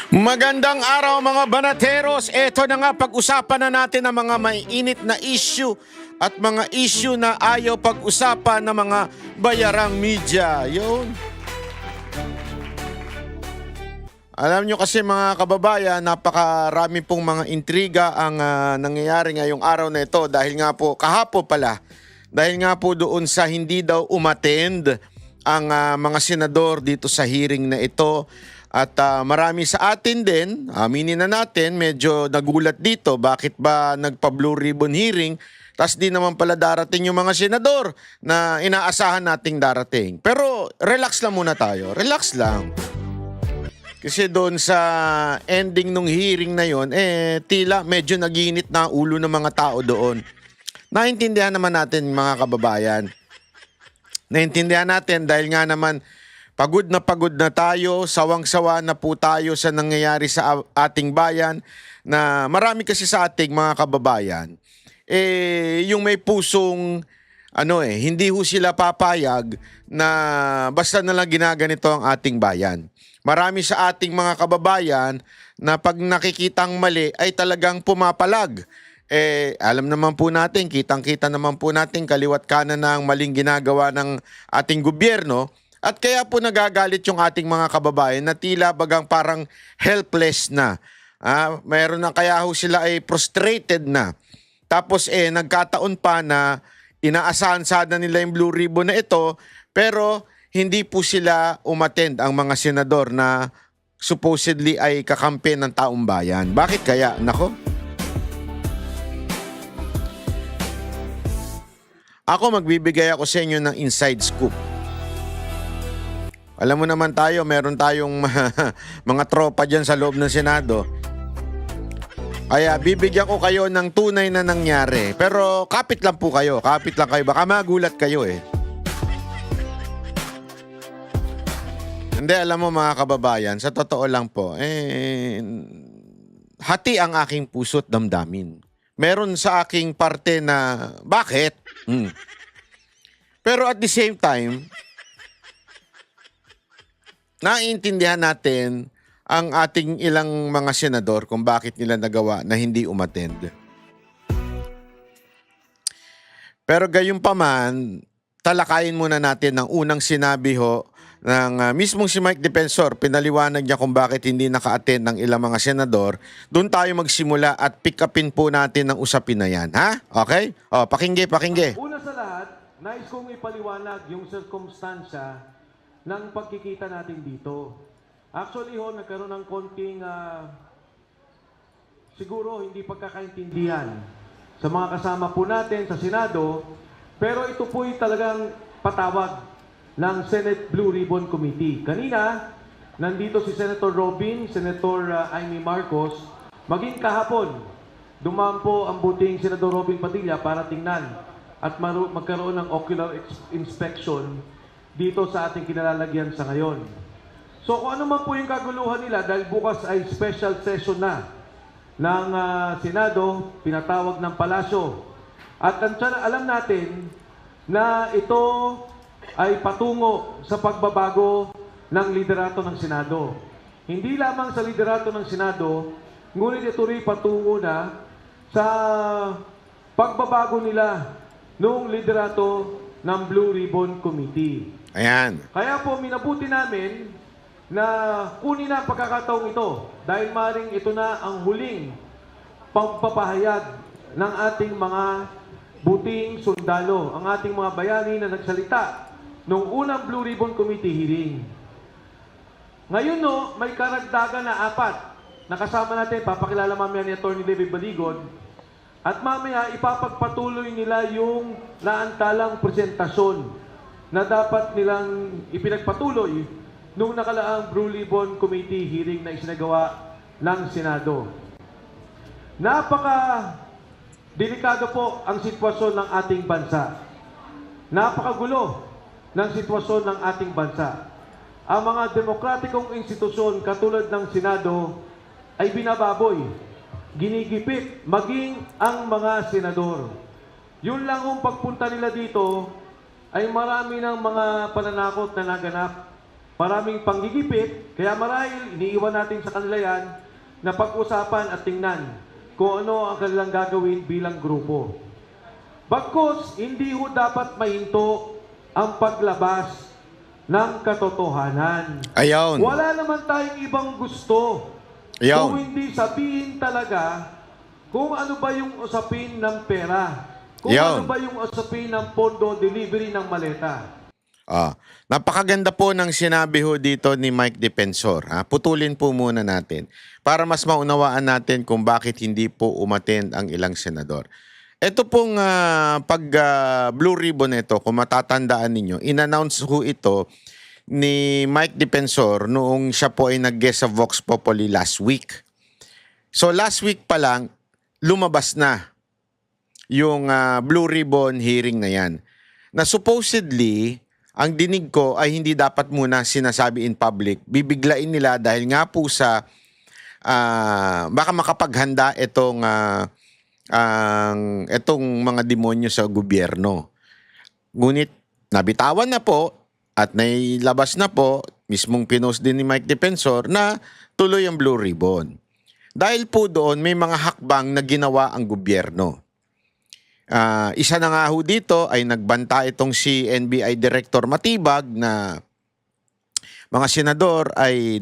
Magandang araw mga banateros. Ito na nga, pag-usapan na natin ang mga maiinit na issue at mga issue na ayaw pag-usapan ng mga bayarang media. Yun. Alam nyo kasi mga kababayan, napakarami pong mga intriga ang nangyayari ngayong araw na ito dahil nga po, kahapon pala, dahil nga po doon sa hindi daw umattend ang mga senador dito sa hearing na ito. At marami sa atin din, aminin na natin, medyo nagulat dito. Bakit ba nagpa-Blue Ribbon hearing? Tas di naman pala darating yung mga senador na inaasahan nating darating. Pero relax lang muna tayo. Relax lang. Kasi doon sa ending nung hearing na yon, tila medyo naginit na ulo ng mga tao doon. Naintindihan naman natin mga kababayan. Naintindihan natin dahil nga naman pagod na tayo, sawang-sawa na po tayo sa nangyayari sa ating bayan na marami kasi sa ating mga kababayan. Yung may pusong hindi ho sila papayag na basta na lang ginaganito ang ating bayan. Marami sa ating mga kababayan na pag nakikitang mali ay talagang pumapalag. Alam naman po natin, kitang-kita naman po natin kaliwat kanan ng maling ginagawa ng ating gobyerno. At kaya po nagagalit yung ating mga kababayan na tila bagang parang helpless na. Mayroon na kaya ho sila ay frustrated na. Tapos nagkataon pa na inaasahan sana nila yung Blue Ribbon na ito pero hindi po sila umattend ang mga senador na supposedly ay kakampi ng taong bayan. Bakit kaya? Nako. Ako magbibigay ako sa inyo ng inside scoop. Alam mo naman tayo, meron tayong mga tropa dyan sa loob ng Senado. Kaya bibigyan ko kayo ng tunay na nangyari. Pero kapit lang po kayo, kapit lang kayo. Baka magulat kayo Hindi, alam mo mga kababayan, sa totoo lang po, hati ang aking puso't damdamin. Meron sa aking parte na, bakit? Pero at the same time, naiintindihan natin ang ating ilang mga senador kung bakit nila nagawa na hindi umattend. Pero gayunpaman, talakayin muna natin ang unang sinabi ho ng mismong si Mike Defensor. Pinaliwanag niya kung bakit hindi naka-attend ng ilang mga senador. Doon tayo magsimula at pick upin po natin ang usapin na yan. Ha? Okay? Pakingge. Una sa lahat, nais kong ipaliwanag yung sirkumstansya ng pagkikita natin dito. Actually nagkaroon ng konting siguro hindi pagkakaintindihan sa mga kasama po natin sa Senado, pero ito po'y talagang patawag ng Senate Blue Ribbon Committee. Kanina, nandito si Senator Robin, Senator Amy Marcos, maging kahapon, dumaan po ang buting Senador Robin Padilla para tingnan at magkaroon ng ocular inspection dito sa ating kinalalagyan sa ngayon. So kung ano man po yung kaguluhan nila, dahil bukas ay special session na ng Senado, pinatawag ng Palasyo. At alam natin na ito ay patungo sa pagbabago ng liderato ng Senado. Hindi lamang sa liderato ng Senado, ngunit ito rin patungo na sa pagbabago nila noong liderato ng Blue Ribbon Committee. Ayan. Kaya po minabuti namin na kunin na ang pagkakataong ito dahil maring ito na ang huling pagpapahayag ng ating mga buting sundalo, ang ating mga bayani na nagsalita noong unang Blue Ribbon Committee hearing. Ngayon may karagdagan na 4 na kasama natin, papakilala mamaya ni Atty. Levy Baligod, at mamaya ipapagpatuloy nila yung naantalang presentasyon na dapat nilang ipinagpatuloy nung nakalaang Blue Ribbon Committee hearing na isinagawa ng Senado. Delikado po ang sitwasyon ng ating bansa. Napakagulo ng sitwasyon ng ating bansa. Ang mga demokratikong institusyon katulad ng Senado ay binababoy, ginigipit, maging ang mga senador. Yun lang kung pagpunta nila dito ay marami ng mga pananakot na naganap maraming panggigipit, kaya marahil iniiwan natin sa kanila yan na pag-usapan at tingnan kung ano ang kanilang gagawin bilang grupo. Bagkus, hindi ho dapat mahinto ang paglabas ng katotohanan. Ayaw. Wala naman tayong ibang gusto. Ayaw. Kung hindi sabihin talaga kung ano ba yung usapin ng pera. Kung Ayaw. ano ba yung usapin ng pondo delivery ng maleta. Napakaganda po ng sinabi ho dito ni Mike Defensor. Putulin po muna natin para mas maunawaan natin kung bakit hindi po umattend ang ilang senador. Ito pong Blue Ribbon ito, kung matatandaan ninyo, in-announce ho ito ni Mike Defensor noong siya po ay nag-guest sa Vox Populi last week. So last week pa lang, lumabas na yung Blue Ribbon hearing na yan. Na supposedly, ang dinig ko ay hindi dapat muna sinasabi in public. Bibiglain nila dahil nga po sa baka makapaghanda itong mga demonyo sa gobyerno. Ngunit nabitawan na po at nailabas na po, mismong pinost din ni Mike Defensor na tuloy ang Blue Ribbon. Dahil po doon may mga hakbang na ginawa ang gobyerno. Isa na nga ho dito ay nagbanta itong si NBI Director Matibag na mga senador ay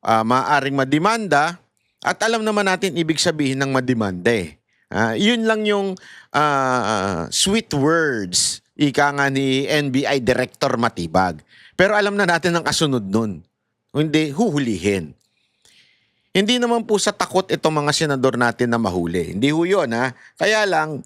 maaaring mademanda at alam naman natin ibig sabihin ng mademanda eh. Yun lang yung sweet words ika nga ni NBI Director Matibag. Pero alam na natin ang kasunod nun. Hindi, huhulihin. Hindi naman po sa takot itong mga senador natin na mahuli. Hindi ho yun Kaya lang,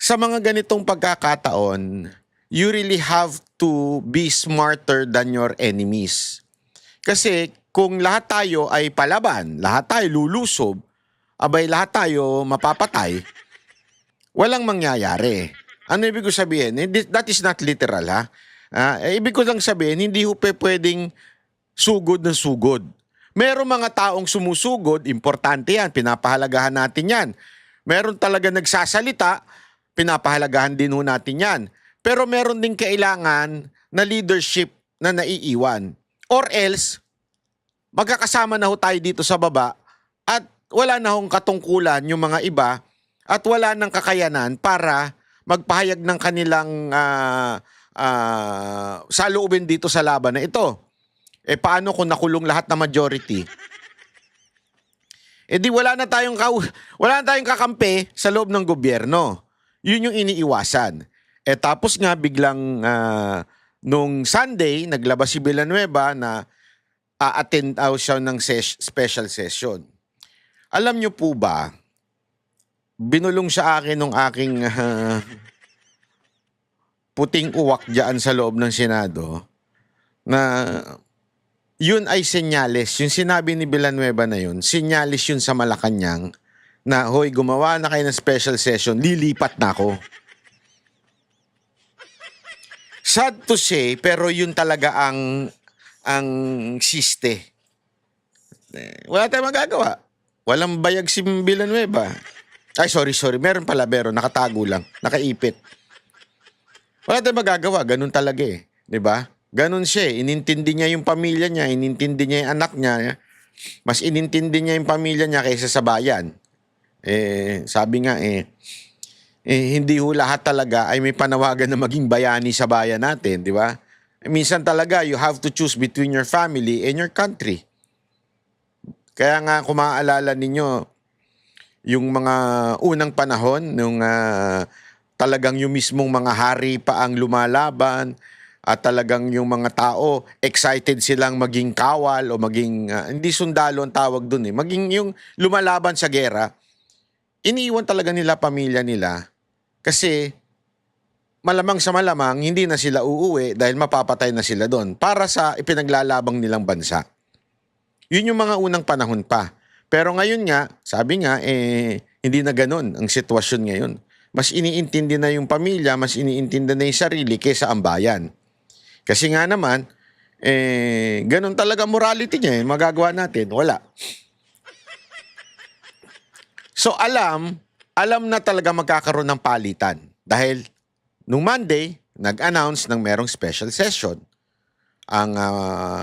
sa mga ganitong pagkakataon, you really have to be smarter than your enemies. Kasi kung lahat tayo ay palaban, lahat tayo lulusob, abay lahat tayo mapapatay, walang mangyayari. Ano ibig ko sabihin? That is not literal ibig ko lang sabihin, hindi ho pwedeng sugod ng sugod. Merong mga taong sumusugod, importante yan, pinapahalagahan natin yan. Meron talaga nagsasalita, pinapahalagahan din ho natin yan. Pero meron din kailangan na leadership na naiiwan. Or else, magkakasama na ho tayo dito sa baba at wala na hong katungkulan yung mga iba at wala nang kakayanan para magpahayag ng kanilang saloobin dito sa laban na ito. Paano kung nakulong lahat na majority? Di wala na tayong kakampi sa loob ng gobyerno. Yun yung iniiwasan. Tapos nga biglang nung Sunday, naglabas si Villanueva na a-attend out siya ng special session. Alam niyo po ba, binulong sa akin nung aking puting uwak dyan sa loob ng Senado na yun ay senyales. Yung sinabi ni Villanueva na yun, senyales yun sa Malacanang na, hoy, gumawa na kayo ng special session, lilipat na ako. Sad to say, pero yun talaga ang siste. Wala tayong magagawa. Walang bayag si Villanueva. Ay, sorry. Meron, nakatago lang, nakaipit. Wala tayong magagawa, ganun talaga eh. 'Di ba? Ganun siya eh. Inintindi niya yung pamilya niya, inintindi niya yung anak niya. Mas inintindi niya yung pamilya niya kaysa sa bayan. Sabi nga hindi ho lahat talaga ay may panawagan na maging bayani sa bayan natin, di ba? Minsan talaga, you have to choose between your family and your country. Kaya nga, kung maaalala ninyo, yung mga unang panahon, nung talagang yung mismong mga hari pa ang lumalaban, at talagang yung mga tao, excited silang maging kawal o maging, hindi sundalo ang tawag dun maging yung lumalaban sa gera, iniiwan talaga nila pamilya nila kasi malamang sa malamang hindi na sila uuwi dahil mapapatay na sila doon para sa ipinaglalabang nilang bansa. Yun yung mga unang panahon pa. Pero ngayon nga, sabi nga, hindi na ganun ang sitwasyon ngayon. Mas iniintindi na yung pamilya, mas iniintindi na yung sarili kaysa ang bayan. Kasi nga naman, ganun talaga morality niya. Magagawa natin, wala. So alam na talaga magkakaroon ng palitan. Dahil nung Monday, nag-announce ng merong special session. ang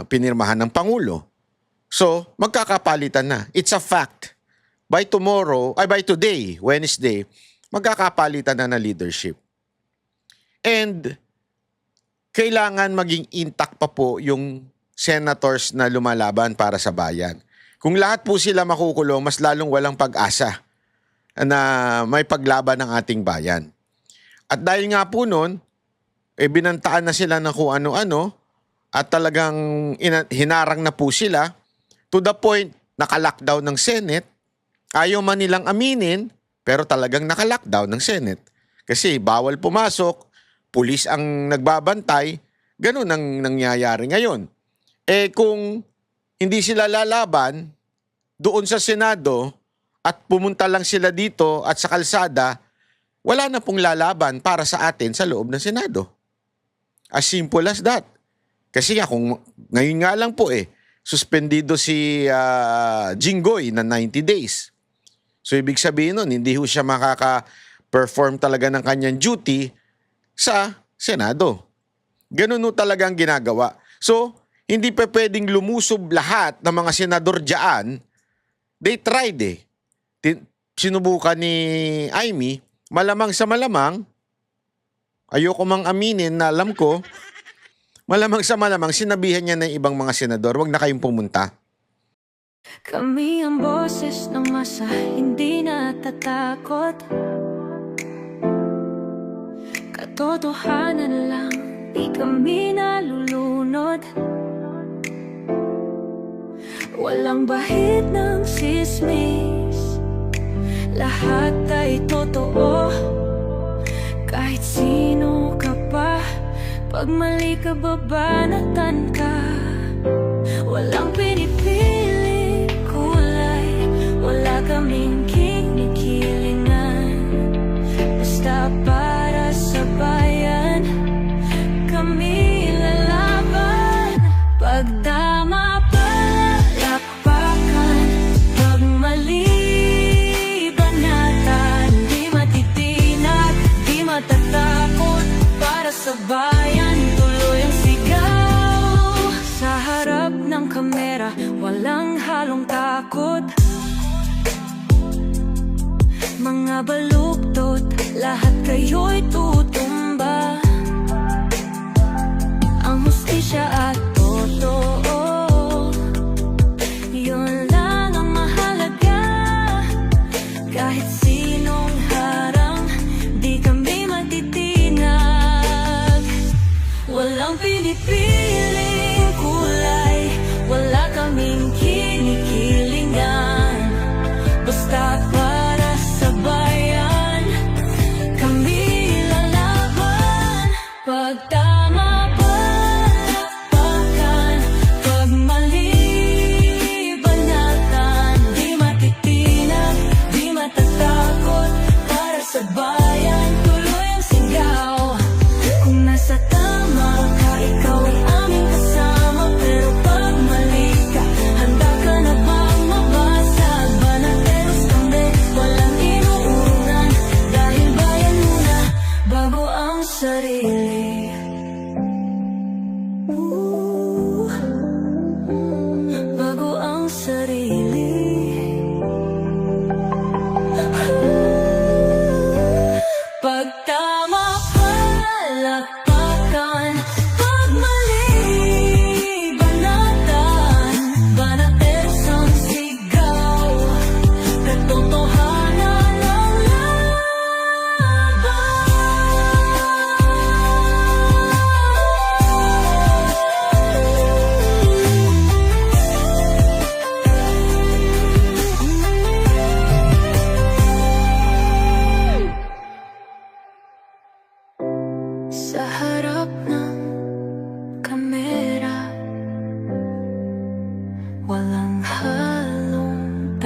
pinirmahan ng Pangulo. So, magkakapalitan na. It's a fact. By today, Wednesday, magkakapalitan na leadership. And kailangan maging intact pa po yung senators na lumalaban para sa bayan. Kung lahat po sila makukulong, mas lalong walang pag-asa na may paglaban ng ating bayan. At dahil nga po nun, binantaan na sila ng kung ano-ano at talagang hinarang na po sila to the point naka-lockdown ng Senate. Ayaw man nilang aminin, pero talagang naka-lockdown ng Senate. Kasi bawal pumasok, pulis ang nagbabantay, ganun ang nangyayari ngayon. Kung hindi sila lalaban doon sa Senado at pumunta lang sila dito at sa kalsada, wala na pong lalaban para sa atin sa loob ng Senado. As simple as that. Kasi nga kung ngayon nga lang po suspendido si Jinggoy na 90 days. So ibig sabihin nun, hindi ho siya makaka-perform talaga ng kanyang duty sa Senado. Ganun ho talaga ang ginagawa. So, hindi pa pwedeng lumusob lahat ng mga senador dyan. They tried sinubukan ni Amy, malamang sa malamang, ayoko mang aminin na alam ko, malamang sa malamang, sinabihan niya ng ibang mga senador, wag na kayong pumunta. Kami ang boses ng masa, hindi natatakot. Katotohanan lang, di kami nalulunod. Walang bahid ng sismis, lahat ay totoo. Kahit sino ka pa, pag mali ka babanatan ka. Walang pinipili kulay, wala kaming kinikilingan. Basta para sa bayan, kami lalaban. Pag tama palakpakan, pag mali banatan, di matitinag, di matatakot. Para sa bayan, tuloy ang sigaw. Sa harap ng kamera, walang halong takot. Mga baluktot, lahat kayo'y tutumba. Ang hustisya at totoo, yun lang ang mahalaga. Kahit sinong harang, di kami matitinag. Walang pinipiling kulay, wala kaming kinikilingan. Basta para sa bayan, kami lalaban. Pag tama palakpakan, pag mali banatan, di matitinag, di matatakot. Para sa bayan, tuloy ang sigaw. Kung nasa tama ka, ikaw ay aming kasama. Pero pag mali ka, handa ka na bang mabasag? Banateros kami, walang inuunan. Dahil bayan muna, bago ang sarili. Bago ang sarili. Pag tama palakpakan, pag mali banatan, banateros ang sigaw. Katotohanan ang sa harap ng kamera, walang halong